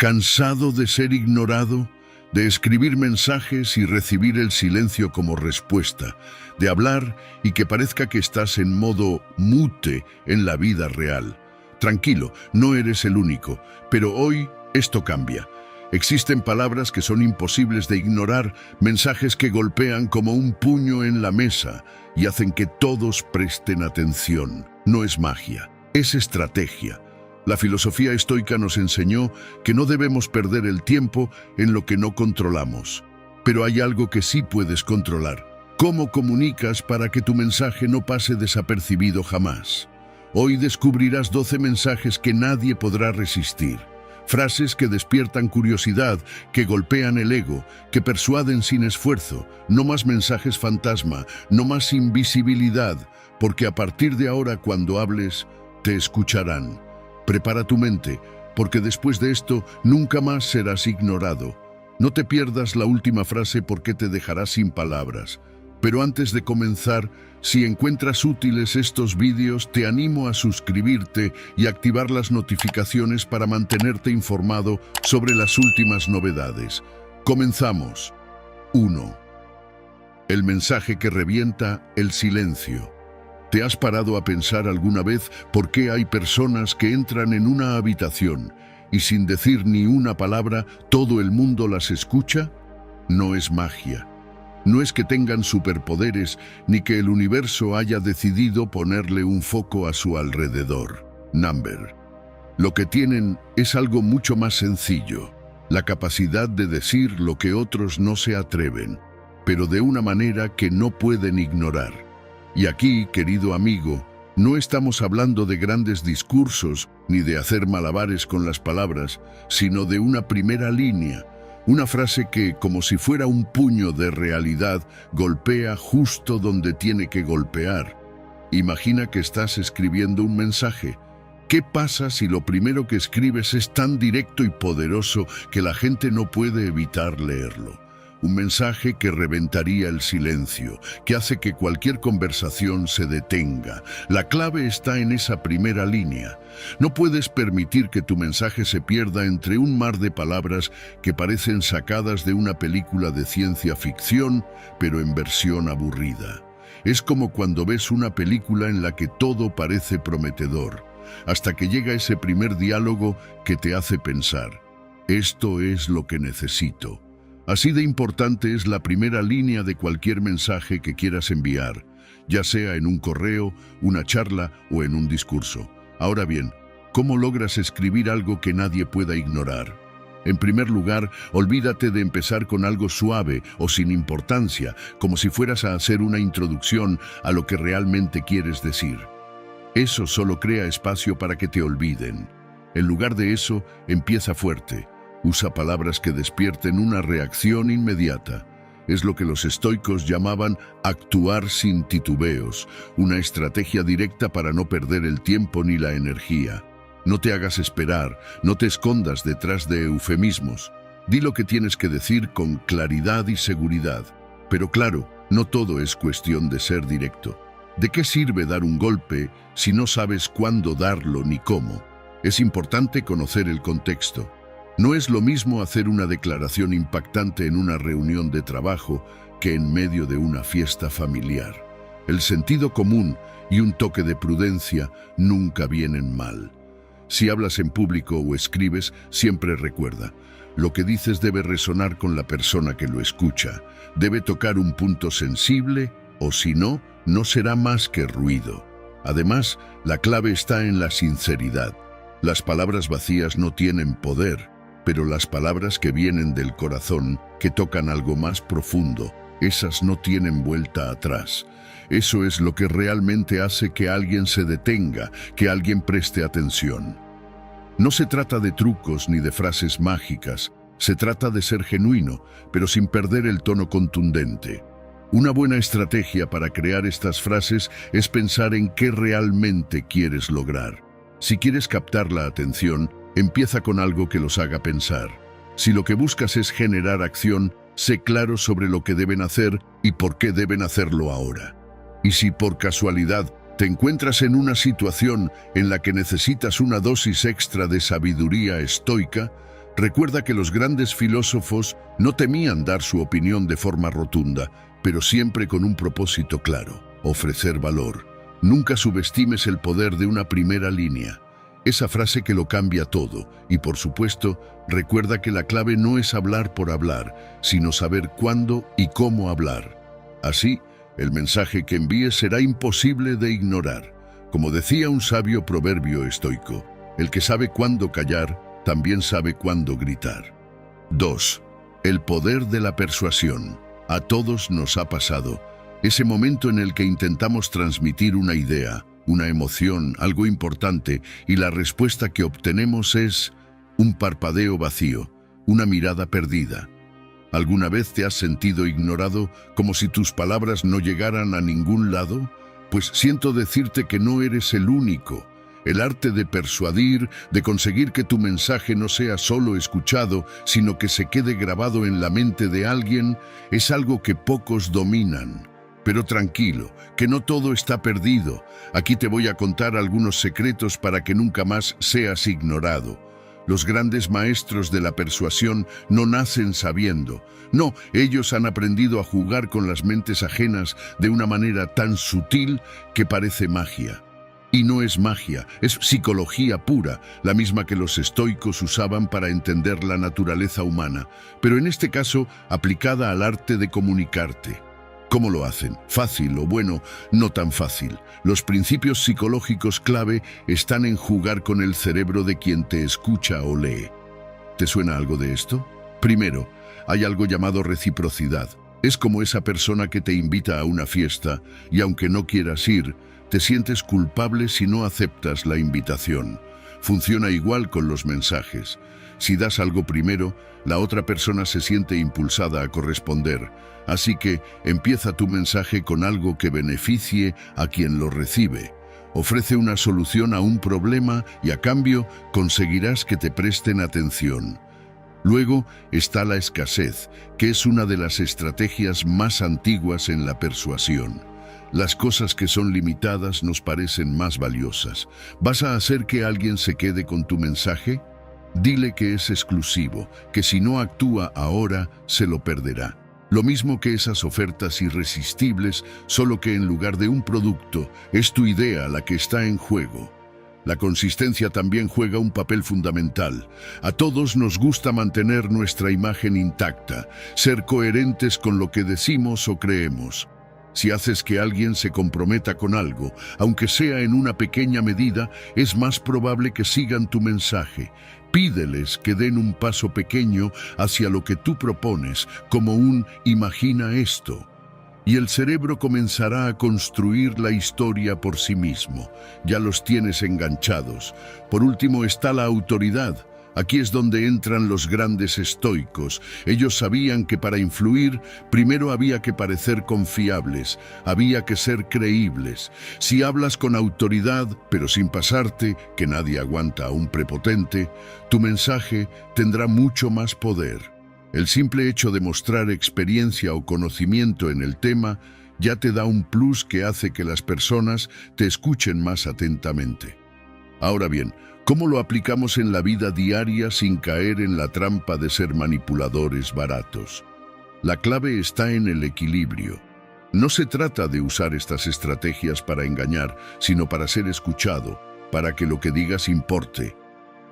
¿Cansado de ser ignorado? De escribir mensajes y recibir el silencio como respuesta, de hablar y que parezca que estás en modo mute en la vida real. Tranquilo, no eres el único, pero hoy esto cambia. Existen palabras que son imposibles de ignorar, mensajes que golpean como un puño en la mesa y hacen que todos presten atención. No es magia, es estrategia. La filosofía estoica nos enseñó que no debemos perder el tiempo en lo que no controlamos. Pero hay algo que sí puedes controlar. ¿Cómo comunicas para que tu mensaje no pase desapercibido jamás? Hoy descubrirás 12 mensajes que nadie podrá resistir. Frases que despiertan curiosidad, que golpean el ego, que persuaden sin esfuerzo. No más mensajes fantasma, no más invisibilidad, porque a partir de ahora cuando hables, te escucharán. Prepara tu mente, porque después de esto nunca más serás ignorado. No te pierdas la última frase porque te dejará sin palabras. Pero antes de comenzar, si encuentras útiles estos vídeos, te animo a suscribirte y activar las notificaciones para mantenerte informado sobre las últimas novedades. Comenzamos. 1. El mensaje que revienta el silencio. ¿Te has parado a pensar alguna vez por qué hay personas que entran en una habitación y sin decir ni una palabra todo el mundo las escucha? No es magia. No es que tengan superpoderes ni que el universo haya decidido ponerle un foco a su alrededor. Number. Lo que tienen es algo mucho más sencillo, la capacidad de decir lo que otros no se atreven, pero de una manera que no pueden ignorar. Y aquí, querido amigo, no estamos hablando de grandes discursos ni de hacer malabares con las palabras, sino de una primera línea, una frase que, como si fuera un puño de realidad, golpea justo donde tiene que golpear. Imagina que estás escribiendo un mensaje. ¿Qué pasa si lo primero que escribes es tan directo y poderoso que la gente no puede evitar leerlo? Un mensaje que reventaría el silencio, que hace que cualquier conversación se detenga. La clave está en esa primera línea. No puedes permitir que tu mensaje se pierda entre un mar de palabras que parecen sacadas de una película de ciencia ficción, pero en versión aburrida. Es como cuando ves una película en la que todo parece prometedor, hasta que llega ese primer diálogo que te hace pensar: esto es lo que necesito. Así de importante es la primera línea de cualquier mensaje que quieras enviar, ya sea en un correo, una charla o en un discurso. Ahora bien, ¿cómo logras escribir algo que nadie pueda ignorar? En primer lugar, olvídate de empezar con algo suave o sin importancia, como si fueras a hacer una introducción a lo que realmente quieres decir. Eso solo crea espacio para que te olviden. En lugar de eso, empieza fuerte. Usa palabras que despierten una reacción inmediata. Es lo que los estoicos llamaban actuar sin titubeos, una estrategia directa para no perder el tiempo ni la energía. No te hagas esperar, no te escondas detrás de eufemismos. Di lo que tienes que decir con claridad y seguridad. Pero claro, no todo es cuestión de ser directo. ¿De qué sirve dar un golpe si no sabes cuándo darlo ni cómo? Es importante conocer el contexto. No es lo mismo hacer una declaración impactante en una reunión de trabajo que en medio de una fiesta familiar. El sentido común y un toque de prudencia nunca vienen mal. Si hablas en público o escribes, siempre recuerda: lo que dices debe resonar con la persona que lo escucha, debe tocar un punto sensible, o si no, no será más que ruido. Además, la clave está en la sinceridad. Las palabras vacías no tienen poder, pero las palabras que vienen del corazón, que tocan algo más profundo, esas no tienen vuelta atrás. Eso es lo que realmente hace que alguien se detenga, que alguien preste atención. No se trata de trucos ni de frases mágicas, se trata de ser genuino, pero sin perder el tono contundente. Una buena estrategia para crear estas frases es pensar en qué realmente quieres lograr. Si quieres captar la atención, empieza con algo que los haga pensar. Si lo que buscas es generar acción, sé claro sobre lo que deben hacer y por qué deben hacerlo ahora. Y si por casualidad te encuentras en una situación en la que necesitas una dosis extra de sabiduría estoica, Recuerda que los grandes filósofos no temían dar su opinión de forma rotunda, pero siempre con un propósito claro: ofrecer valor. Nunca subestimes el poder de una primera línea, esa frase que lo cambia todo. Y por supuesto, recuerda que la clave no es hablar por hablar, sino saber cuándo y cómo hablar. Así, el mensaje que envíes será imposible de ignorar. Como decía un sabio proverbio estoico, el que sabe cuándo callar, también sabe cuándo gritar. 2. El poder de la persuasión. A todos nos ha pasado ese momento en el que intentamos transmitir una idea, una emoción, algo importante, y la respuesta que obtenemos es un parpadeo vacío, una mirada perdida. ¿Alguna vez te has sentido ignorado, como si tus palabras no llegaran a ningún lado? Pues siento decirte que no eres el único. El arte de persuadir, de conseguir que tu mensaje no sea solo escuchado, sino que se quede grabado en la mente de alguien, es algo que pocos dominan. Pero tranquilo, que no todo está perdido. Aquí te voy a contar algunos secretos para que nunca más seas ignorado. Los grandes maestros de la persuasión no nacen sabiendo. No, ellos han aprendido a jugar con las mentes ajenas de una manera tan sutil que parece magia. Y no es magia, es psicología pura, la misma que los estoicos usaban para entender la naturaleza humana, pero en este caso aplicada al arte de comunicarte. ¿Cómo lo hacen? ¿Fácil o bueno? No tan fácil. Los principios psicológicos clave están en jugar con el cerebro de quien te escucha o lee. ¿Te suena algo de esto? Primero, hay algo llamado reciprocidad. Es como esa persona que te invita a una fiesta y aunque no quieras ir, te sientes culpable si no aceptas la invitación. Funciona igual con los mensajes. Si das algo primero, la otra persona se siente impulsada a corresponder. Así que empieza tu mensaje con algo que beneficie a quien lo recibe. Ofrece una solución a un problema y a cambio conseguirás que te presten atención. Luego está la escasez, que es una de las estrategias más antiguas en la persuasión. Las cosas que son limitadas nos parecen más valiosas. ¿Vas a hacer que alguien se quede con tu mensaje? Dile que es exclusivo, que si no actúa ahora, se lo perderá. Lo mismo que esas ofertas irresistibles, solo que en lugar de un producto, es tu idea la que está en juego. La consistencia también juega un papel fundamental. A todos nos gusta mantener nuestra imagen intacta, ser coherentes con lo que decimos o creemos. Si haces que alguien se comprometa con algo, aunque sea en una pequeña medida, es más probable que sigan tu mensaje. Pídeles que den un paso pequeño hacia lo que tú propones, como un "imagina esto", y el cerebro comenzará a construir la historia por sí mismo. Ya los tienes enganchados. Por último está la autoridad. Aquí es donde entran los grandes estoicos. Ellos sabían que para influir, primero había que parecer confiables, había que ser creíbles. Si hablas con autoridad, pero sin pasarte, que nadie aguanta a un prepotente, tu mensaje tendrá mucho más poder. El simple hecho de mostrar experiencia o conocimiento en el tema ya te da un plus que hace que las personas te escuchen más atentamente. Ahora bien, ¿cómo lo aplicamos en la vida diaria sin caer en la trampa de ser manipuladores baratos? La clave está en el equilibrio. No se trata de usar estas estrategias para engañar, sino para ser escuchado, para que lo que digas importe.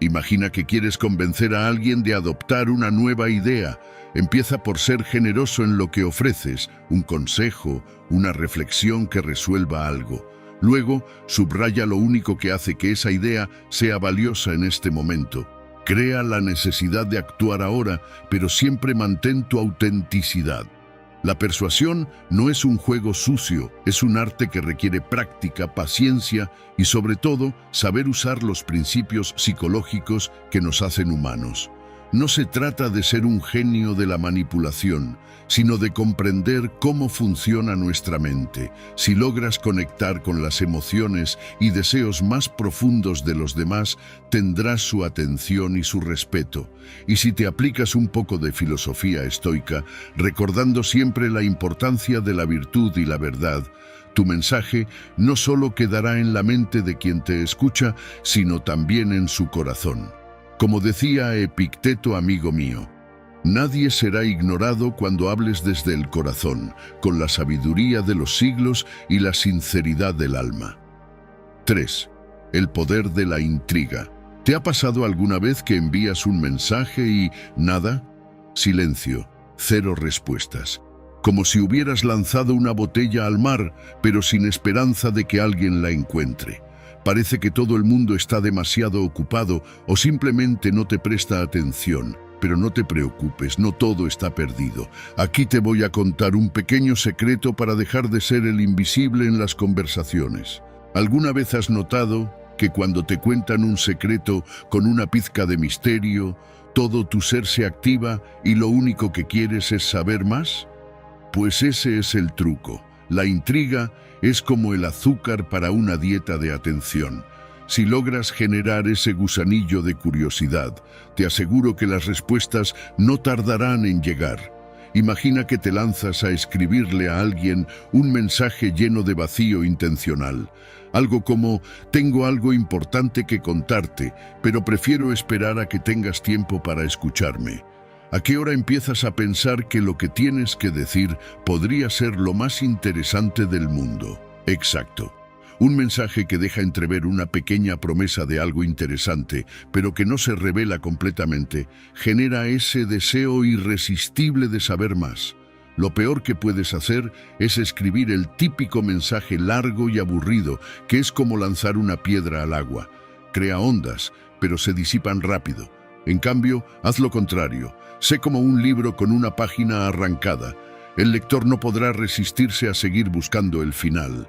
Imagina que quieres convencer a alguien de adoptar una nueva idea. Empieza por ser generoso en lo que ofreces, un consejo, una reflexión que resuelva algo. Luego, subraya lo único que hace que esa idea sea valiosa en este momento. Crea la necesidad de actuar ahora, pero siempre mantén tu autenticidad. La persuasión no es un juego sucio, es un arte que requiere práctica, paciencia y, sobre todo, saber usar los principios psicológicos que nos hacen humanos. No se trata de ser un genio de la manipulación, sino de comprender cómo funciona nuestra mente. Si logras conectar con las emociones y deseos más profundos de los demás, tendrás su atención y su respeto. Y si te aplicas un poco de filosofía estoica, recordando siempre la importancia de la virtud y la verdad, tu mensaje no solo quedará en la mente de quien te escucha, sino también en su corazón. Como decía Epicteto, amigo mío, nadie será ignorado cuando hables desde el corazón, con la sabiduría de los siglos y la sinceridad del alma. 3. El poder de la intriga. ¿Te ha pasado alguna vez que envías un mensaje y nada? Silencio, cero respuestas. Como si hubieras lanzado una botella al mar, pero sin esperanza de que alguien la encuentre. Parece que todo el mundo está demasiado ocupado o simplemente no te presta atención. Pero no te preocupes, no todo está perdido. Aquí te voy a contar un pequeño secreto para dejar de ser el invisible en las conversaciones. ¿Alguna vez has notado que cuando te cuentan un secreto con una pizca de misterio, todo tu ser se activa y lo único que quieres es saber más? Pues ese es el truco. La intriga es como el azúcar para una dieta de atención. Si logras generar ese gusanillo de curiosidad, te aseguro que las respuestas no tardarán en llegar. Imagina que te lanzas a escribirle a alguien un mensaje lleno de vacío intencional. Algo como: tengo algo importante que contarte, pero prefiero esperar a que tengas tiempo para escucharme. ¿A qué hora empiezas a pensar que lo que tienes que decir podría ser lo más interesante del mundo? Exacto. Un mensaje que deja entrever una pequeña promesa de algo interesante, pero que no se revela completamente, genera ese deseo irresistible de saber más. Lo peor que puedes hacer es escribir el típico mensaje largo y aburrido, que es como lanzar una piedra al agua. Crea ondas, pero se disipan rápido. En cambio, haz lo contrario. Sé como un libro con una página arrancada. El lector no podrá resistirse a seguir buscando el final.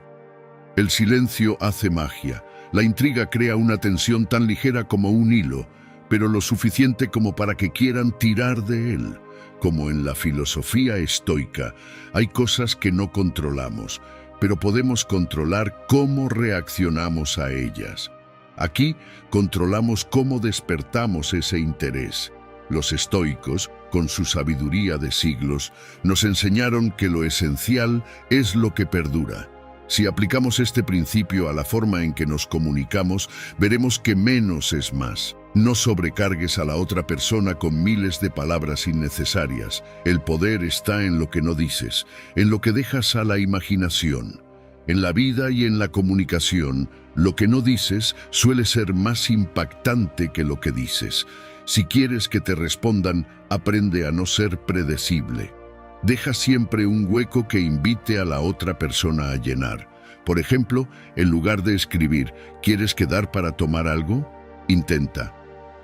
El silencio hace magia. La intriga crea una tensión tan ligera como un hilo, pero lo suficiente como para que quieran tirar de él. Como en la filosofía estoica, hay cosas que no controlamos, pero podemos controlar cómo reaccionamos a ellas. Aquí controlamos cómo despertamos ese interés. Los estoicos, con su sabiduría de siglos, nos enseñaron que lo esencial es lo que perdura. Si aplicamos este principio a la forma en que nos comunicamos, veremos que menos es más. No sobrecargues a la otra persona con miles de palabras innecesarias. El poder está en lo que no dices, en lo que dejas a la imaginación. En la vida y en la comunicación, lo que no dices suele ser más impactante que lo que dices. Si quieres que te respondan, aprende a no ser predecible. Deja siempre un hueco que invite a la otra persona a llenar. Por ejemplo, en lugar de escribir: ¿quieres quedar para tomar algo? Intenta: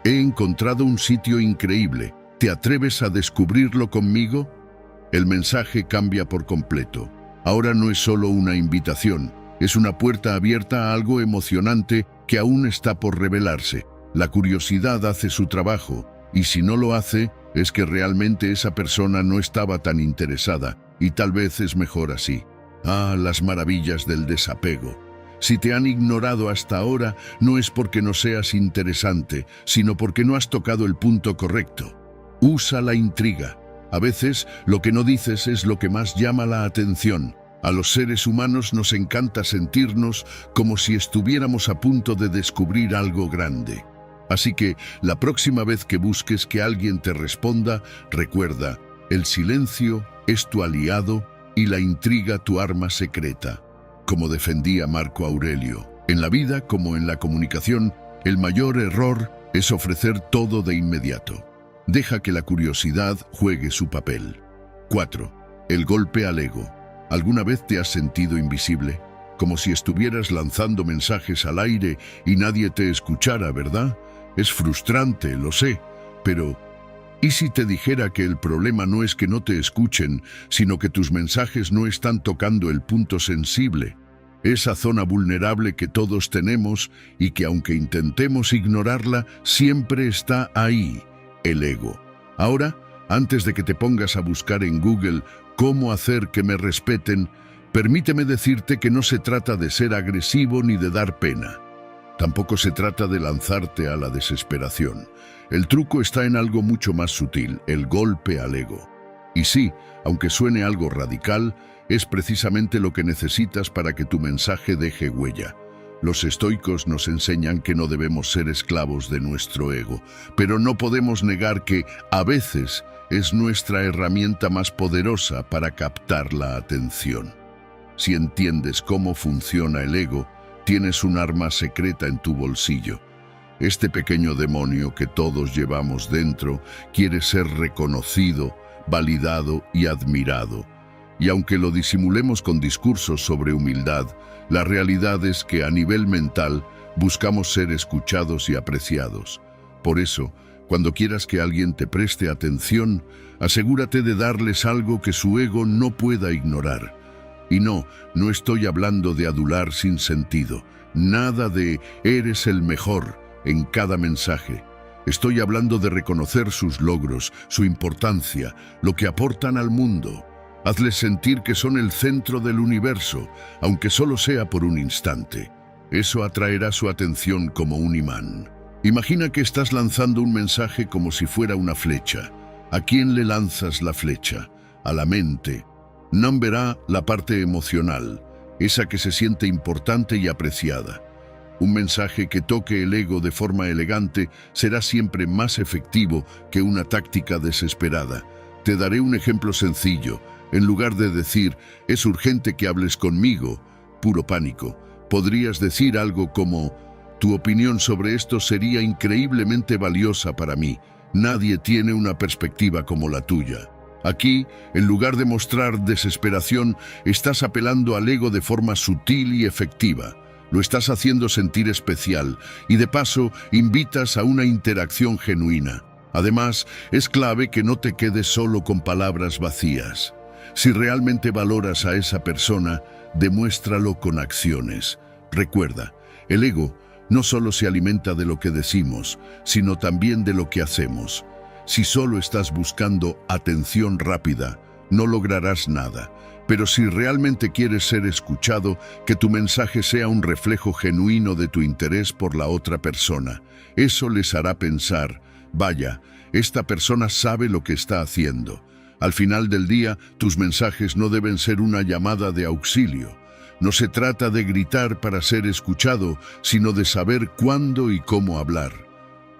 he encontrado un sitio increíble. ¿Te atreves a descubrirlo conmigo? El mensaje cambia por completo. Ahora no es solo una invitación, es una puerta abierta a algo emocionante que aún está por revelarse. La curiosidad hace su trabajo, y si no lo hace, es que realmente esa persona no estaba tan interesada, y tal vez es mejor así. Ah, las maravillas del desapego. Si te han ignorado hasta ahora, no es porque no seas interesante, sino porque no has tocado el punto correcto. Usa la intriga. A veces, lo que no dices es lo que más llama la atención. A los seres humanos nos encanta sentirnos como si estuviéramos a punto de descubrir algo grande. Así que, la próxima vez que busques que alguien te responda, recuerda: el silencio es tu aliado y la intriga tu arma secreta. Como defendía Marco Aurelio, en la vida como en la comunicación, el mayor error es ofrecer todo de inmediato. Deja que la curiosidad juegue su papel. 4. El golpe al ego. ¿Alguna vez te has sentido invisible? Como si estuvieras lanzando mensajes al aire y nadie te escuchara, ¿verdad? Es frustrante, lo sé, pero ¿y si te dijera que el problema no es que no te escuchen, sino que tus mensajes no están tocando el punto sensible? Esa zona vulnerable que todos tenemos y que, aunque intentemos ignorarla, siempre está ahí: el ego. Ahora, antes de que te pongas a buscar en Google cómo hacer que me respeten, permíteme decirte que no se trata de ser agresivo ni de dar pena. Tampoco se trata de lanzarte a la desesperación. El truco está en algo mucho más sutil: el golpe al ego. Y sí, aunque suene algo radical, es precisamente lo que necesitas para que tu mensaje deje huella. Los estoicos nos enseñan que no debemos ser esclavos de nuestro ego, pero no podemos negar que, a veces, es nuestra herramienta más poderosa para captar la atención. Si entiendes cómo funciona el ego, tienes un arma secreta en tu bolsillo. Este pequeño demonio que todos llevamos dentro quiere ser reconocido, validado y admirado. Y aunque lo disimulemos con discursos sobre humildad, la realidad es que a nivel mental buscamos ser escuchados y apreciados. Por eso, cuando quieras que alguien te preste atención, asegúrate de darles algo que su ego no pueda ignorar. Y no estoy hablando de adular sin sentido, nada de «eres el mejor» en cada mensaje. Estoy hablando de reconocer sus logros, su importancia, lo que aportan al mundo. Hazles sentir que son el centro del universo, aunque solo sea por un instante. Eso atraerá su atención como un imán. Imagina que estás lanzando un mensaje como si fuera una flecha. ¿A quién le lanzas la flecha? A la mente. No verá la parte emocional, esa que se siente importante y apreciada. Un mensaje que toque el ego de forma elegante será siempre más efectivo que una táctica desesperada. Te daré un ejemplo sencillo. En lugar de decir, es urgente que hables conmigo, puro pánico, podrías decir algo como, tu opinión sobre esto sería increíblemente valiosa para mí. Nadie tiene una perspectiva como la tuya. Aquí, en lugar de mostrar desesperación, estás apelando al ego de forma sutil y efectiva. Lo estás haciendo sentir especial y de paso invitas a una interacción genuina. Además, es clave que no te quedes solo con palabras vacías. Si realmente valoras a esa persona, demuéstralo con acciones. Recuerda, el ego no solo se alimenta de lo que decimos, sino también de lo que hacemos. Si solo estás buscando atención rápida, no lograrás nada. Pero si realmente quieres ser escuchado, que tu mensaje sea un reflejo genuino de tu interés por la otra persona. Eso les hará pensar, vaya, esta persona sabe lo que está haciendo. Al final del día, tus mensajes no deben ser una llamada de auxilio. No se trata de gritar para ser escuchado, sino de saber cuándo y cómo hablar.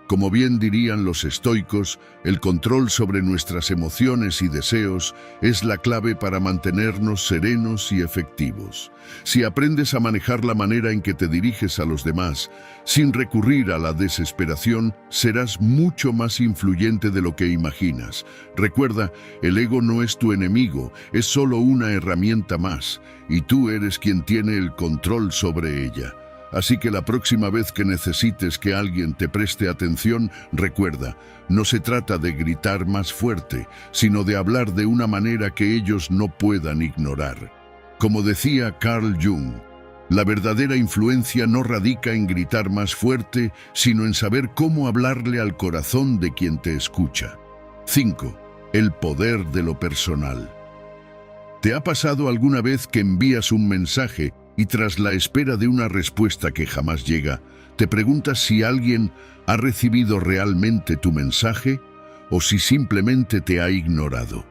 Como bien dirían los estoicos, el control sobre nuestras emociones y deseos es la clave para mantenernos serenos y efectivos. Si aprendes a manejar la manera en que te diriges a los demás, sin recurrir a la desesperación, serás mucho más influyente de lo que imaginas. Recuerda, el ego no es tu enemigo, es solo una herramienta más, y tú eres quien tiene el control sobre ella. Así que la próxima vez que necesites que alguien te preste atención, recuerda, no se trata de gritar más fuerte, sino de hablar de una manera que ellos no puedan ignorar. Como decía Carl Jung, la verdadera influencia no radica en gritar más fuerte, sino en saber cómo hablarle al corazón de quien te escucha. 5. El poder de lo personal. ¿Te ha pasado alguna vez que envías un mensaje y tras la espera de una respuesta que jamás llega, te preguntas si alguien ha recibido realmente tu mensaje o si simplemente te ha ignorado?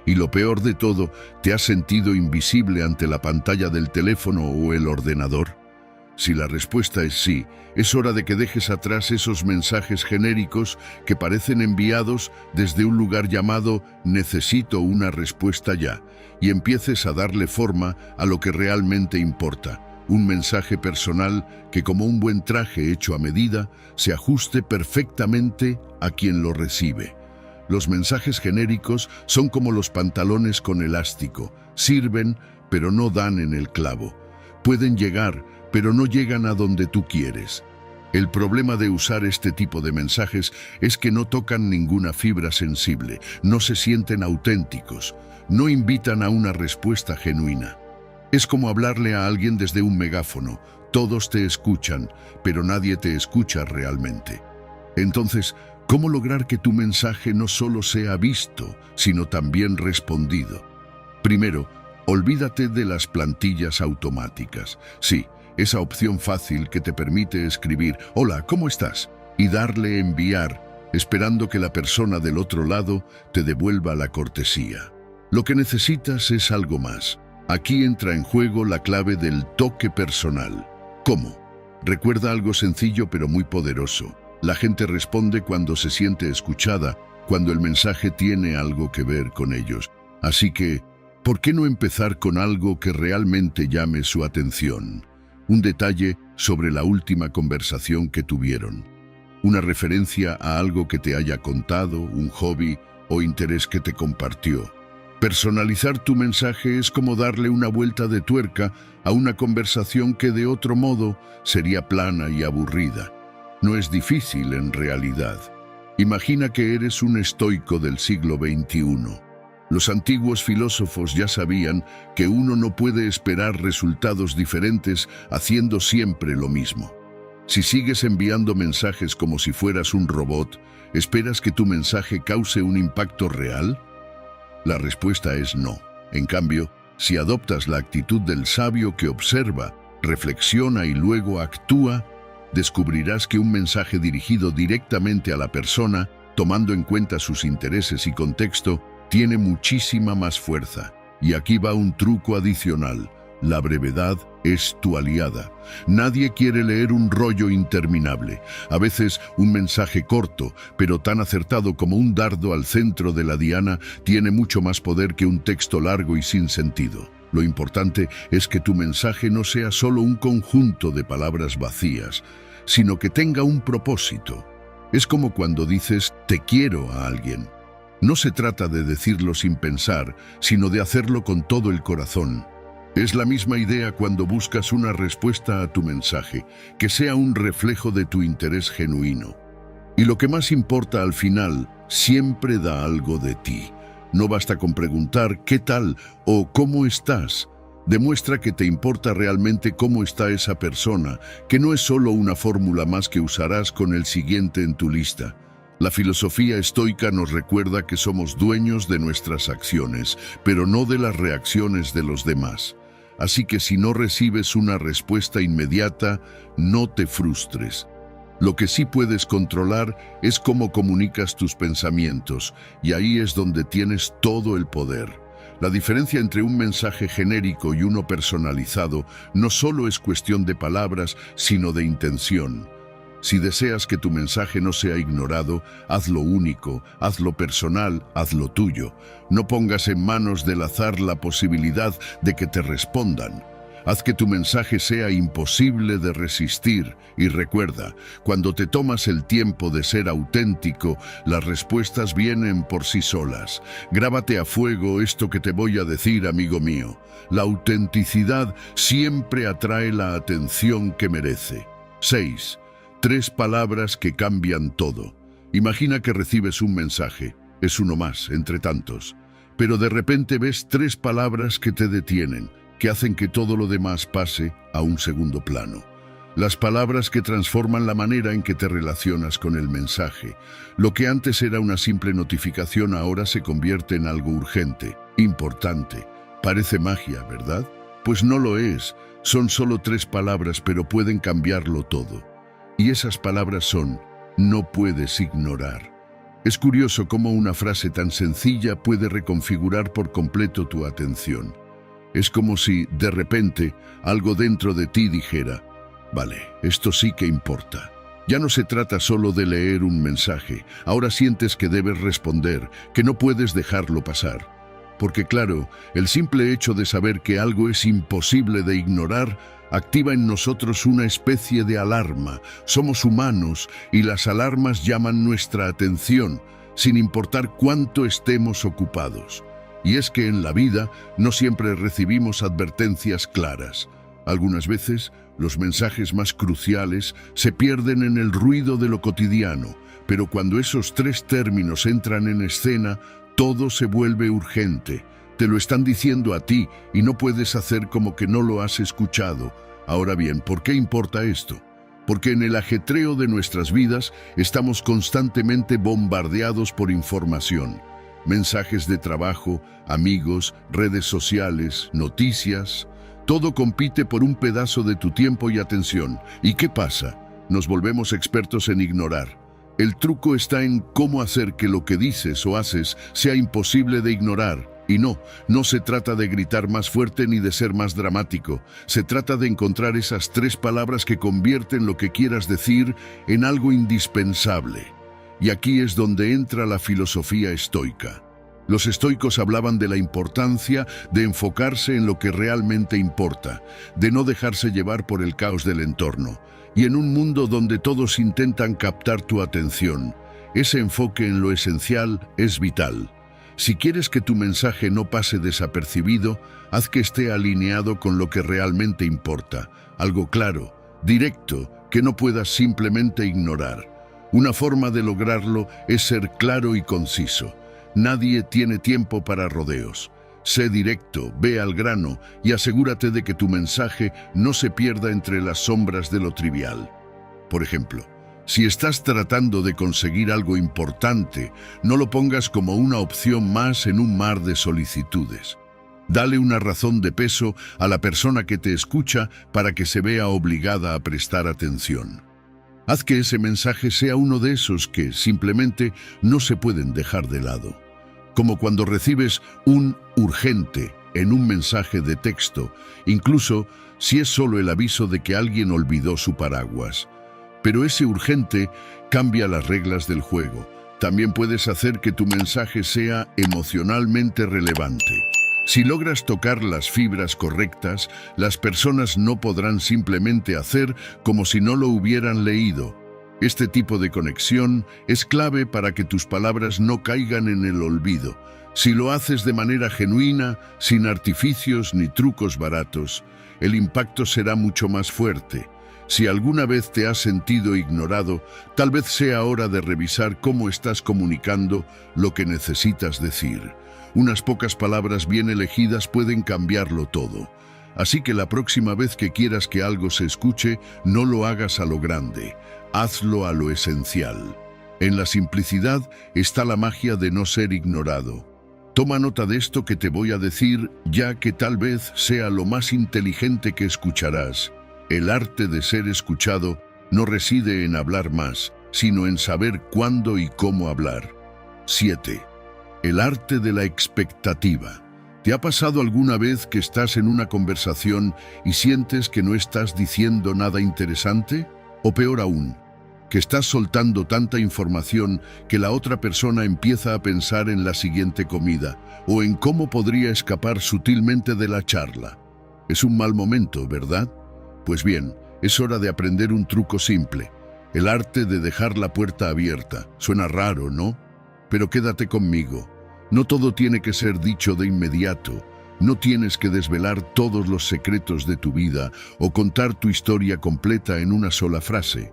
Y lo peor de todo, ¿te has sentido invisible ante la pantalla del teléfono o el ordenador? Si la respuesta es sí, es hora de que dejes atrás esos mensajes genéricos que parecen enviados desde un lugar llamado «necesito una respuesta ya» y empieces a darle forma a lo que realmente importa, un mensaje personal que, como un buen traje hecho a medida, se ajuste perfectamente a quien lo recibe. Los mensajes genéricos son como los pantalones con elástico, sirven, pero no dan en el clavo. Pueden llegar, pero no llegan a donde tú quieres. El problema de usar este tipo de mensajes es que no tocan ninguna fibra sensible, no se sienten auténticos, no invitan a una respuesta genuina. Es como hablarle a alguien desde un megáfono, todos te escuchan, pero nadie te escucha realmente. Entonces, ¿cómo lograr que tu mensaje no solo sea visto, sino también respondido? Primero, olvídate de las plantillas automáticas. Sí, esa opción fácil que te permite escribir «Hola, ¿cómo estás?» y darle enviar, esperando que la persona del otro lado te devuelva la cortesía. Lo que necesitas es algo más. Aquí entra en juego la clave del toque personal. ¿Cómo? Recuerda algo sencillo pero muy poderoso. La gente responde cuando se siente escuchada, cuando el mensaje tiene algo que ver con ellos. Así que, ¿por qué no empezar con algo que realmente llame su atención? Un detalle sobre la última conversación que tuvieron. Una referencia a algo que te haya contado, un hobby o interés que te compartió. Personalizar tu mensaje es como darle una vuelta de tuerca a una conversación que de otro modo sería plana y aburrida. No es difícil en realidad. Imagina que eres un estoico del siglo XXI. Los antiguos filósofos ya sabían que uno no puede esperar resultados diferentes haciendo siempre lo mismo. Si sigues enviando mensajes como si fueras un robot, ¿esperas que tu mensaje cause un impacto real? La respuesta es no. En cambio, si adoptas la actitud del sabio que observa, reflexiona y luego actúa, descubrirás que un mensaje dirigido directamente a la persona, tomando en cuenta sus intereses y contexto, tiene muchísima más fuerza. Y aquí va un truco adicional. La brevedad es tu aliada. Nadie quiere leer un rollo interminable. A veces un mensaje corto, pero tan acertado como un dardo al centro de la diana, tiene mucho más poder que un texto largo y sin sentido. Lo importante es que tu mensaje no sea solo un conjunto de palabras vacías, sino que tenga un propósito. Es como cuando dices "te quiero" a alguien. No se trata de decirlo sin pensar, sino de hacerlo con todo el corazón. Es la misma idea cuando buscas una respuesta a tu mensaje, que sea un reflejo de tu interés genuino. Y lo que más importa al final, siempre da algo de ti. No basta con preguntar ¿qué tal? O ¿cómo estás? Demuestra que te importa realmente cómo está esa persona, que no es solo una fórmula más que usarás con el siguiente en tu lista. La filosofía estoica nos recuerda que somos dueños de nuestras acciones, pero no de las reacciones de los demás. Así que si no recibes una respuesta inmediata, no te frustres. Lo que sí puedes controlar es cómo comunicas tus pensamientos, y ahí es donde tienes todo el poder. La diferencia entre un mensaje genérico y uno personalizado no solo es cuestión de palabras, sino de intención. Si deseas que tu mensaje no sea ignorado, hazlo único, hazlo personal, hazlo tuyo. No pongas en manos del azar la posibilidad de que te respondan. Haz que tu mensaje sea imposible de resistir y recuerda, cuando te tomas el tiempo de ser auténtico, las respuestas vienen por sí solas. Grábate a fuego esto que te voy a decir, amigo mío. La autenticidad siempre atrae la atención que merece. 6. 3 palabras que cambian todo. Imagina que recibes un mensaje, es uno más, entre tantos, pero de repente ves 3 palabras que te detienen, que hacen que todo lo demás pase a un segundo plano. Las palabras que transforman la manera en que te relacionas con el mensaje. Lo que antes era una simple notificación ahora se convierte en algo urgente, importante. Parece magia, ¿verdad? Pues no lo es. Son solo 3 palabras, pero pueden cambiarlo todo. Y esas palabras son: no puedes ignorar. Es curioso cómo una frase tan sencilla puede reconfigurar por completo tu atención. Es como si, de repente, algo dentro de ti dijera: vale, esto sí que importa. Ya no se trata solo de leer un mensaje, ahora sientes que debes responder, que no puedes dejarlo pasar. Porque claro, el simple hecho de saber que algo es imposible de ignorar activa en nosotros una especie de alarma. Somos humanos y las alarmas llaman nuestra atención, sin importar cuánto estemos ocupados. Y es que en la vida no siempre recibimos advertencias claras. Algunas veces, los mensajes más cruciales se pierden en el ruido de lo cotidiano, pero cuando esos 3 términos entran en escena, todo se vuelve urgente. Te lo están diciendo a ti y no puedes hacer como que no lo has escuchado. Ahora bien, ¿por qué importa esto? Porque en el ajetreo de nuestras vidas estamos constantemente bombardeados por información. Mensajes de trabajo, amigos, redes sociales, noticias. Todo compite por un pedazo de tu tiempo y atención. ¿Y qué pasa? Nos volvemos expertos en ignorar. El truco está en cómo hacer que lo que dices o haces sea imposible de ignorar. Y no se trata de gritar más fuerte ni de ser más dramático. Se trata de encontrar esas 3 palabras que convierten lo que quieras decir en algo indispensable. Y aquí es donde entra la filosofía estoica. Los estoicos hablaban de la importancia de enfocarse en lo que realmente importa, de no dejarse llevar por el caos del entorno. Y en un mundo donde todos intentan captar tu atención, ese enfoque en lo esencial es vital. Si quieres que tu mensaje no pase desapercibido, haz que esté alineado con lo que realmente importa, algo claro, directo, que no puedas simplemente ignorar. Una forma de lograrlo es ser claro y conciso. Nadie tiene tiempo para rodeos. Sé directo, ve al grano y asegúrate de que tu mensaje no se pierda entre las sombras de lo trivial. Por ejemplo, si estás tratando de conseguir algo importante, no lo pongas como una opción más en un mar de solicitudes. Dale una razón de peso a la persona que te escucha para que se vea obligada a prestar atención. Haz que ese mensaje sea uno de esos que simplemente no se pueden dejar de lado. Como cuando recibes un urgente en un mensaje de texto, incluso si es solo el aviso de que alguien olvidó su paraguas. Pero ese urgente cambia las reglas del juego. También puedes hacer que tu mensaje sea emocionalmente relevante. Si logras tocar las fibras correctas, las personas no podrán simplemente hacer como si no lo hubieran leído. Este tipo de conexión es clave para que tus palabras no caigan en el olvido. Si lo haces de manera genuina, sin artificios ni trucos baratos, el impacto será mucho más fuerte. Si alguna vez te has sentido ignorado, tal vez sea hora de revisar cómo estás comunicando lo que necesitas decir. Unas pocas palabras bien elegidas pueden cambiarlo todo. Así que la próxima vez que quieras que algo se escuche, no lo hagas a lo grande, hazlo a lo esencial. En la simplicidad está la magia de no ser ignorado. Toma nota de esto que te voy a decir, ya que tal vez sea lo más inteligente que escucharás. El arte de ser escuchado no reside en hablar más, sino en saber cuándo y cómo hablar. 7. El arte de la expectativa. ¿Te ha pasado alguna vez que estás en una conversación y sientes que no estás diciendo nada interesante? O peor aún, que estás soltando tanta información que la otra persona empieza a pensar en la siguiente comida o en cómo podría escapar sutilmente de la charla. Es un mal momento, ¿verdad? Pues bien, es hora de aprender un truco simple, el arte de dejar la puerta abierta. Suena raro, ¿no? Pero quédate conmigo. No todo tiene que ser dicho de inmediato. No tienes que desvelar todos los secretos de tu vida o contar tu historia completa en una sola frase.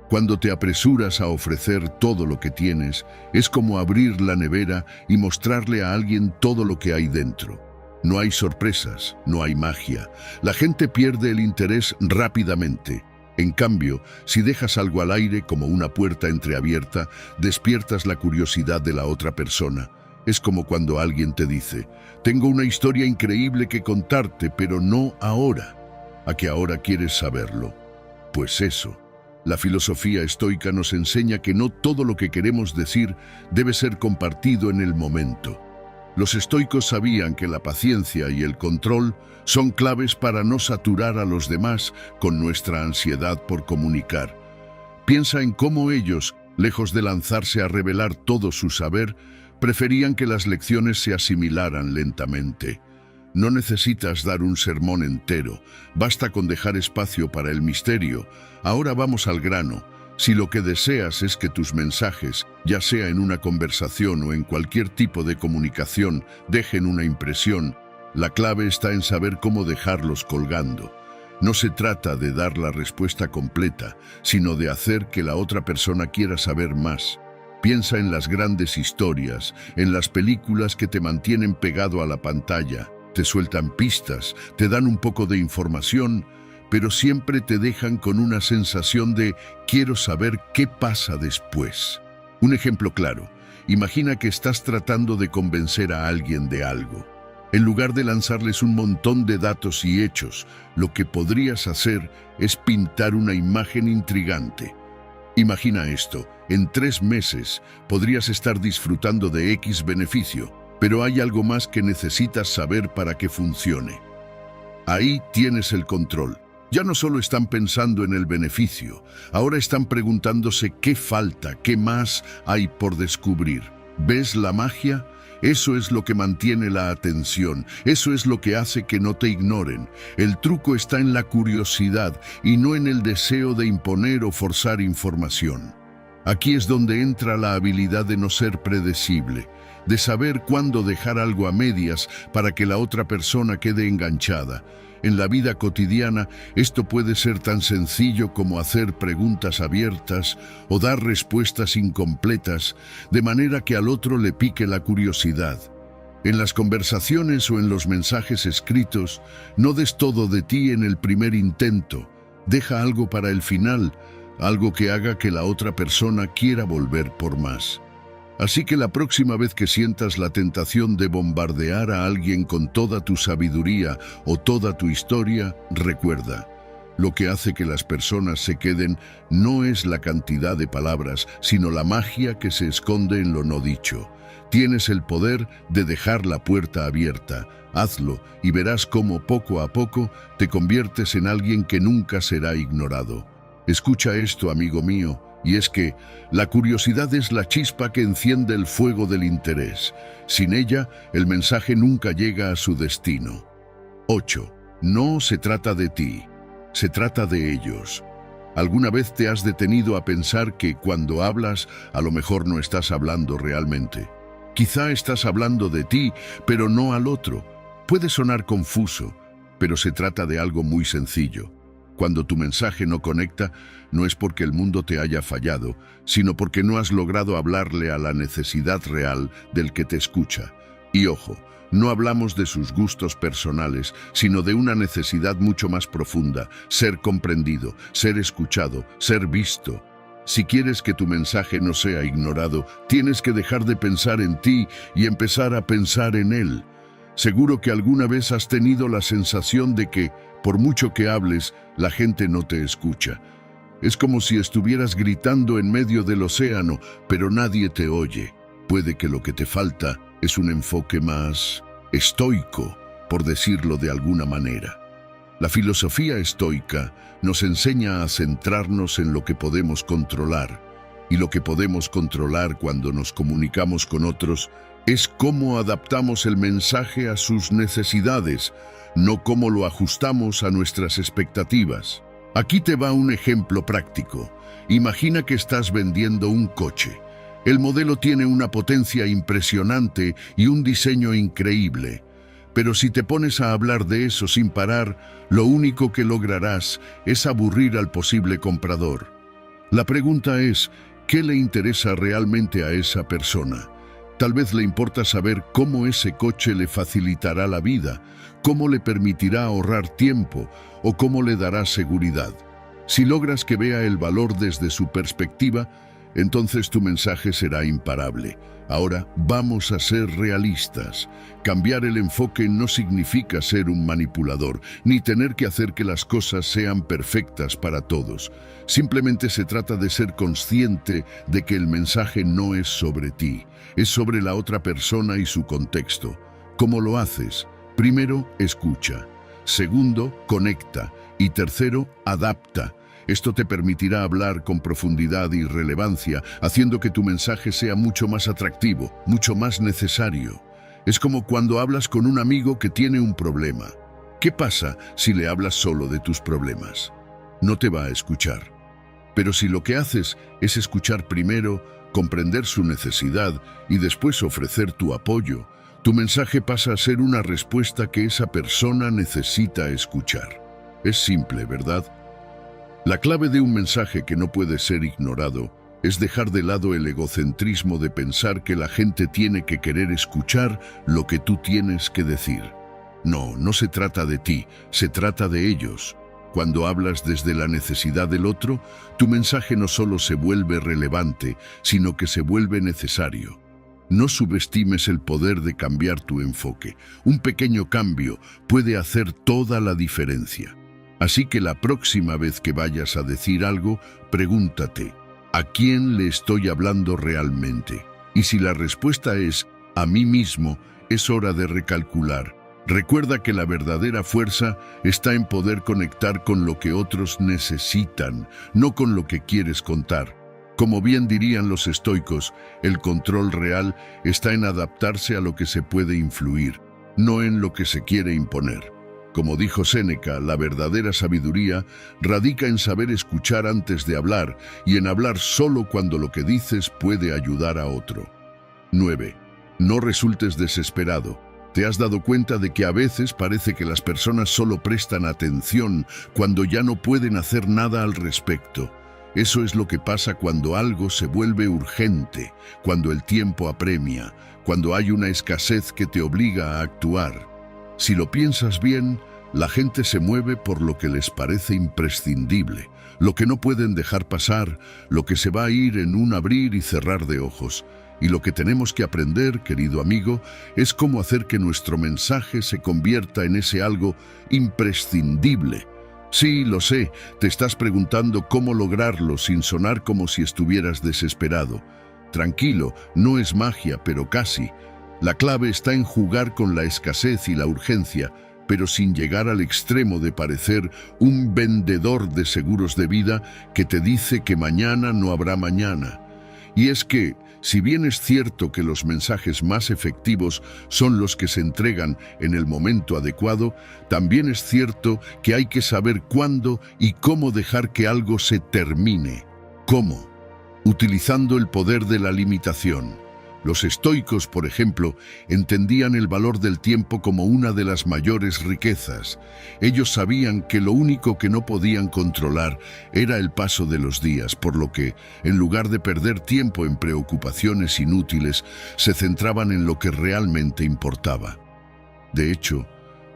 Cuando te apresuras a ofrecer todo lo que tienes, es como abrir la nevera y mostrarle a alguien todo lo que hay dentro. No hay sorpresas, no hay magia. La gente pierde el interés rápidamente. En cambio, si dejas algo al aire como una puerta entreabierta, despiertas la curiosidad de la otra persona. Es como cuando alguien te dice, tengo una historia increíble que contarte, pero no ahora. ¿A qué ahora quieres saberlo? Pues eso. La filosofía estoica nos enseña que no todo lo que queremos decir debe ser compartido en el momento. Los estoicos sabían que la paciencia y el control son claves para no saturar a los demás con nuestra ansiedad por comunicar. Piensa en cómo ellos, lejos de lanzarse a revelar todo su saber, preferían que las lecciones se asimilaran lentamente. No necesitas dar un sermón entero, basta con dejar espacio para el misterio. Ahora vamos al grano. Si lo que deseas es que tus mensajes, ya sea en una conversación o en cualquier tipo de comunicación, dejen una impresión, la clave está en saber cómo dejarlos colgando. No se trata de dar la respuesta completa, sino de hacer que la otra persona quiera saber más. Piensa en las grandes historias, en las películas que te mantienen pegado a la pantalla, te sueltan pistas, te dan un poco de información, pero siempre te dejan con una sensación de quiero saber qué pasa después. Un ejemplo claro, imagina que estás tratando de convencer a alguien de algo. En lugar de lanzarles un montón de datos y hechos, lo que podrías hacer es pintar una imagen intrigante. Imagina esto, en 3 meses podrías estar disfrutando de X beneficio. pero hay algo más que necesitas saber para que funcione. Ahí tienes el control. Ya no solo están pensando en el beneficio, ahora están preguntándose qué falta, qué más hay por descubrir. ¿Ves la magia? Eso es lo que mantiene la atención, eso es lo que hace que no te ignoren. El truco está en la curiosidad y no en el deseo de imponer o forzar información. Aquí es donde entra la habilidad de no ser predecible, de saber cuándo dejar algo a medias para que la otra persona quede enganchada. En la vida cotidiana, esto puede ser tan sencillo como hacer preguntas abiertas o dar respuestas incompletas, de manera que al otro le pique la curiosidad. En las conversaciones o en los mensajes escritos, no des todo de ti en el primer intento. Deja algo para el final, algo que haga que la otra persona quiera volver por más. Así que la próxima vez que sientas la tentación de bombardear a alguien con toda tu sabiduría o toda tu historia, recuerda, lo que hace que las personas se queden no es la cantidad de palabras, sino la magia que se esconde en lo no dicho. Tienes el poder de dejar la puerta abierta. Hazlo y verás cómo poco a poco te conviertes en alguien que nunca será ignorado. Escucha esto, amigo mío. Y es que la curiosidad es la chispa que enciende el fuego del interés. Sin ella, el mensaje nunca llega a su destino. 8. No se trata de ti, se trata de ellos. ¿Alguna vez te has detenido a pensar que cuando hablas, a lo mejor no estás hablando realmente? Quizá estás hablando de ti, pero no al otro. Puede sonar confuso, pero se trata de algo muy sencillo. Cuando tu mensaje no conecta, no es porque el mundo te haya fallado, sino porque no has logrado hablarle a la necesidad real del que te escucha. Y ojo, no hablamos de sus gustos personales, sino de una necesidad mucho más profunda: ser comprendido, ser escuchado, ser visto. Si quieres que tu mensaje no sea ignorado, tienes que dejar de pensar en ti y empezar a pensar en él. Seguro que alguna vez has tenido la sensación de que, por mucho que hables, la gente no te escucha. Es como si estuvieras gritando en medio del océano, pero nadie te oye. Puede que lo que te falta es un enfoque más estoico, por decirlo de alguna manera. La filosofía estoica nos enseña a centrarnos en lo que podemos controlar, y lo que podemos controlar cuando nos comunicamos con otros es cómo adaptamos el mensaje a sus necesidades, no cómo lo ajustamos a nuestras expectativas. Aquí te va un ejemplo práctico. Imagina que estás vendiendo un coche. El modelo tiene una potencia impresionante y un diseño increíble. Pero si te pones a hablar de eso sin parar, lo único que lograrás es aburrir al posible comprador. La pregunta es, ¿qué le interesa realmente a esa persona? Tal vez le importa saber cómo ese coche le facilitará la vida, cómo le permitirá ahorrar tiempo o cómo le dará seguridad. Si logras que vea el valor desde su perspectiva, entonces tu mensaje será imparable. Ahora vamos a ser realistas. Cambiar el enfoque no significa ser un manipulador, ni tener que hacer que las cosas sean perfectas para todos. Simplemente se trata de ser consciente de que el mensaje no es sobre ti, es sobre la otra persona y su contexto. ¿Cómo lo haces? Primero, escucha. Segundo, conecta. Y tercero, adapta. Esto te permitirá hablar con profundidad y relevancia, haciendo que tu mensaje sea mucho más atractivo, mucho más necesario. Es como cuando hablas con un amigo que tiene un problema. ¿Qué pasa si le hablas solo de tus problemas? No te va a escuchar. Pero si lo que haces es escuchar primero, comprender su necesidad y después ofrecer tu apoyo, tu mensaje pasa a ser una respuesta que esa persona necesita escuchar. Es simple, ¿verdad? La clave de un mensaje que no puede ser ignorado es dejar de lado el egocentrismo de pensar que la gente tiene que querer escuchar lo que tú tienes que decir. No, no se trata de ti, se trata de ellos. Cuando hablas desde la necesidad del otro, tu mensaje no solo se vuelve relevante, sino que se vuelve necesario. No subestimes el poder de cambiar tu enfoque. Un pequeño cambio puede hacer toda la diferencia. Así que la próxima vez que vayas a decir algo, pregúntate, ¿a quién le estoy hablando realmente? Y si la respuesta es, a mí mismo, es hora de recalcular. Recuerda que la verdadera fuerza está en poder conectar con lo que otros necesitan, no con lo que quieres contar. Como bien dirían los estoicos, el control real está en adaptarse a lo que se puede influir, no en lo que se quiere imponer. Como dijo Séneca, la verdadera sabiduría radica en saber escuchar antes de hablar y en hablar solo cuando lo que dices puede ayudar a otro. 9. No resultes desesperado. ¿Te has dado cuenta de que a veces parece que las personas solo prestan atención cuando ya no pueden hacer nada al respecto? Eso es lo que pasa cuando algo se vuelve urgente, cuando el tiempo apremia, cuando hay una escasez que te obliga a actuar. Si lo piensas bien, la gente se mueve por lo que les parece imprescindible, lo que no pueden dejar pasar, lo que se va a ir en un abrir y cerrar de ojos. Y lo que tenemos que aprender, querido amigo, es cómo hacer que nuestro mensaje se convierta en ese algo imprescindible. Sí, lo sé, te estás preguntando cómo lograrlo sin sonar como si estuvieras desesperado. Tranquilo, no es magia, pero casi. La clave está en jugar con la escasez y la urgencia, pero sin llegar al extremo de parecer un vendedor de seguros de vida que te dice que mañana no habrá mañana. Y es que, si bien es cierto que los mensajes más efectivos son los que se entregan en el momento adecuado, también es cierto que hay que saber cuándo y cómo dejar que algo se termine. ¿Cómo? Utilizando el poder de la limitación. Los estoicos, por ejemplo, entendían el valor del tiempo como una de las mayores riquezas. Ellos sabían que lo único que no podían controlar era el paso de los días, por lo que, en lugar de perder tiempo en preocupaciones inútiles, se centraban en lo que realmente importaba. De hecho,